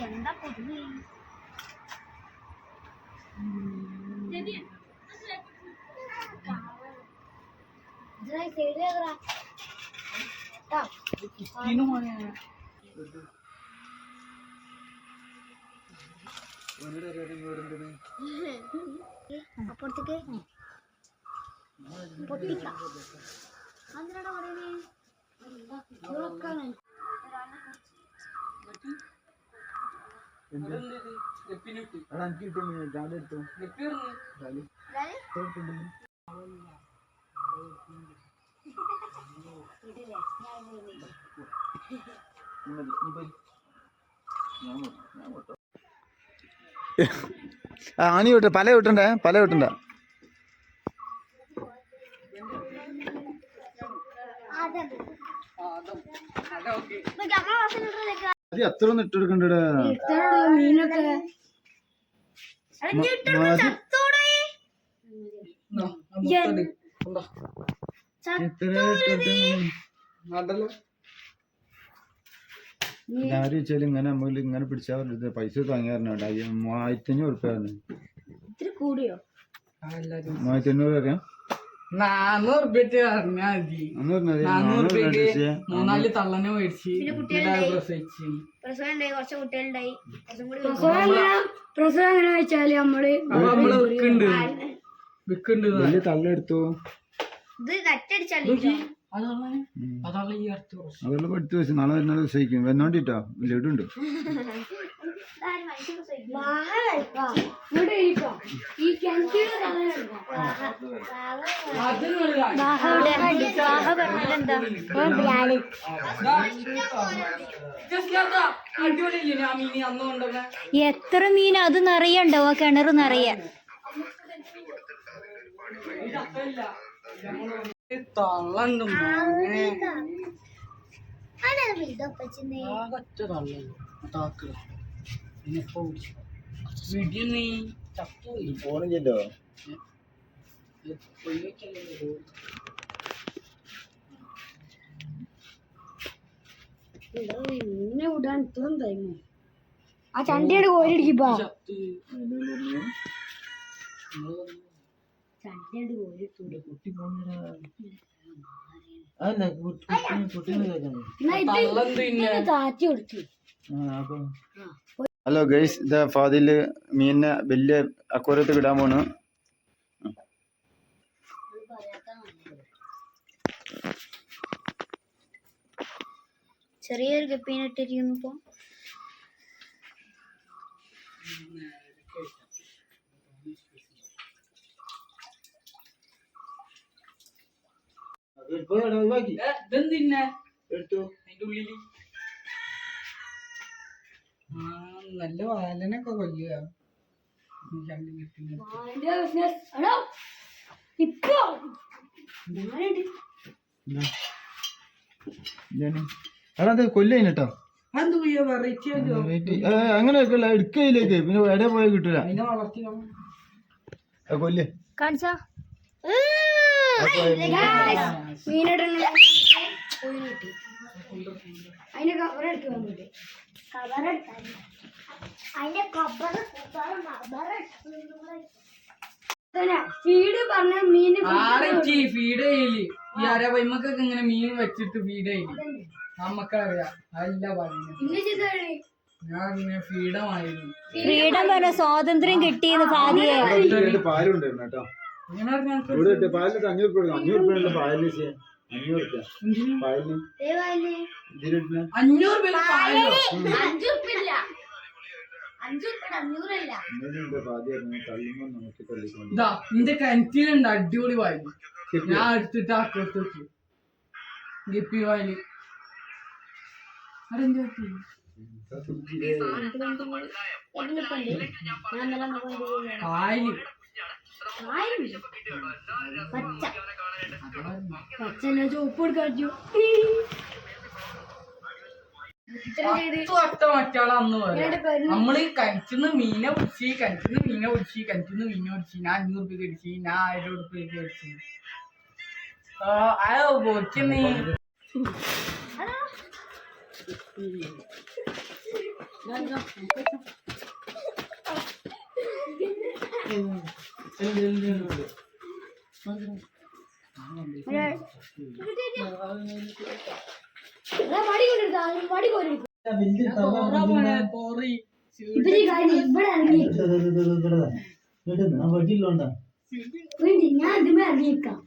എന്താ പൊതുവെ അപ്പുറത്തേക്ക് പൊട്ടിക്കാം അതിനാടാ പറയുന്നത് ആണി വിട്ട പല വിട്ടണ്ടേ പല വിട്ടണ്ട അത്ര ഒന്നും ഇട്ടെടുക്കണ്ട മീനൊക്കെ ആര് വെച്ചാലും ഇങ്ങനെ നമ്മൾ ഇങ്ങനെ പിടിച്ചാൽ പൈസ വാങ്ങിയാറുണ്ട് 1500 കൂടിയോ 1500 അറിയാം 400 മൂന്നാല് തള്ളനെ മേടിച്ച് പ്രസവം എങ്ങനെ വെച്ചാല് നമ്മള് വലിയ തള്ളെടുത്തു അതെല്ലാം എടുത്തു വെച്ചു നാളെ വരുന്നാൾ വിസയിക്കും വന്നോണ്ടിട്ടോ ലഡുണ്ട് എത്ര മീൻ അത് നിറയണ്ടോ കിണർ നിറയെ ഫോണില്ലോ മീനെ വിടാൻ ഇത്രയും ടൈമോ ആ ചണ്ടിയുടെ കോരിടിക്കിപ്പോ ചണ്ടിയുടെ താറ്റി കൊടുത്തു. ഹലോ ഗൈസ് ഇതാ ഫാദില് മീനിനെ വലിയ അക്വാറിയത്തിൽ ഇടാൻ പോണു. ചെറിയൊരു ഗപ്പീനെ ഇട്ടിരിക്കുന്നു ഇപ്പൊ. നല്ല വാലനൊക്കെ കൊല്ലുക ഇപ്പൊ അത് കൊല്ലേട്ടോ അങ്ങനെ എടുക്കയിലേക്ക് പിന്നെ എവിടെ പോയാൽ കിട്ടൂല കൊല്ലേ കാണിച്ചാ അതിന്റെ കവർ എടുക്കാൻ വേണ്ടി ഫീഡ് പറഞ്ഞ മീന് ഫീഡ് ചെയ്യില്ലേ ഈ അരവൈമക്കൊക്കെ ഇങ്ങനെ മീൻ വെച്ചിട്ട് ഫീഡ് ചെയ്യില്ലേ നമ്മക്കറിയാം അതല്ല പറയുന്നത്. ഞാൻ ഫ്രീഡമായിരുന്നു. ഫ്രീഡം പറഞ്ഞ സ്വാതന്ത്ര്യം കിട്ടിയത് ഫാദിയെ പാലുണ്ടായിരുന്നു കേട്ടോ. പാലിന് 500 രൂപ 500 രൂപ പാലിന് 500 രൂപ പാലിന് 500 ഇതാ എന്റെ കിണറ്റിലുണ്ട് അടിപൊളി വായു. ഞാൻ എടുത്തിട്ട് അക്കോട്ട് വെച്ചു ഗപ്പി വായു. അതെന്താ പച്ചല്ല ചോപ്പ് കൊടുക്കാച്ചു മറ്റാളെ അന്ന് പറയാം നമ്മള് കിണറ്റിന്ന് മീനെ പിടിച്ച് ഞാൻ 500 രൂപ അടിച്ചു, ഞാൻ 1000 രൂപ അടിച്ചു. മടി കൊണ്ടെടുത്താ മടി കോരെടുക്കും ഇവര് കാര്യം ഇവിടെ ഇറങ്ങി വേണ്ടി ഞാൻ ഇതുമേ ഇറങ്ങിയേക്കാം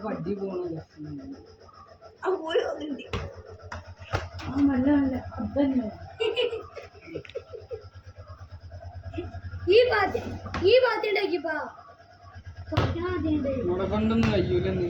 വണ്ടി പോണല്ലോ നല്ല നല്ല അതന്നെ ഈ പാത്തി ഉണ്ടാക്കിപ്പാ നമ്മളെ കൊണ്ടൊന്നും കഴിയൂലെന്ന്